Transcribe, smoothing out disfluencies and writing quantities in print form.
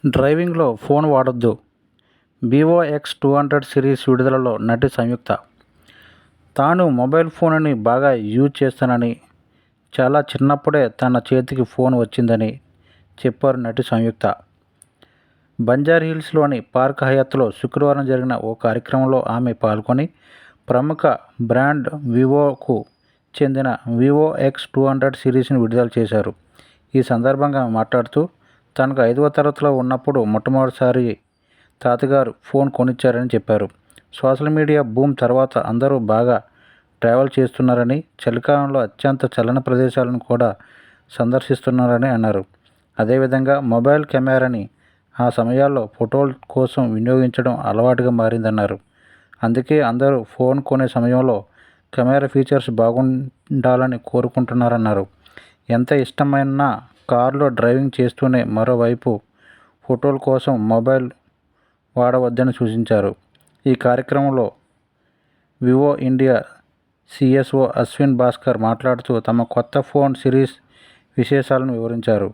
డ్రైవింగ్లో phone వాడొద్దు. Vivo X200 series విడుదలలో నటి సంయుక్త. తాను మొబైల్ ఫోన్ని బాగా యూజ్ చేస్తానని, చాలా చిన్నప్పుడే తన చేతికి ఫోన్ వచ్చిందని చెప్పారు నటి సంయుక్త. బంజారాహిల్స్లోని పార్క్ హయాత్లో శుక్రవారం జరిగిన ఓ కార్యక్రమంలో ఆమె పాల్గొని ప్రముఖ బ్రాండ్ వివోకు చెందిన వివో X200 సిరీస్ను విడుదల చేశారు. ఈ సందర్భంగా మాట్లాడుతూ, తనకు 5వ తరగతిలో ఉన్నప్పుడు మొట్టమొదటిసారి తాతగారు ఫోన్ కొనిచ్చారని చెప్పారు. సోషల్ మీడియా బూమ్ తర్వాత అందరూ బాగా ట్రావెల్ చేస్తున్నారని, చలికాలంలో అత్యంత చల్లని ప్రదేశాలను కూడా సందర్శిస్తున్నారని అన్నారు. అదేవిధంగా మొబైల్ కెమెరాని ఆ సమయాల్లో ఫోటోల కోసం వినియోగించడం అలవాటుగా మారిందన్నారు. అందుకే అందరూ ఫోన్ కొనే సమయంలో కెమెరా ఫీచర్స్ బాగుండాలని కోరుకుంటున్నారన్నారు. ఎంత ఇష్టమైనా కారులో డ్రైవింగ్ చేస్తూనే మరోవైపు ఫోటోల కోసం మొబైల్ వాడవద్దని సూచించారు. ఈ కార్యక్రమంలో Vivo India CSO Ashwin Bhaskar మాట్లాడుతూ తమ కొత్త ఫోన్ సిరీస్ విశేషాలను వివరించారు.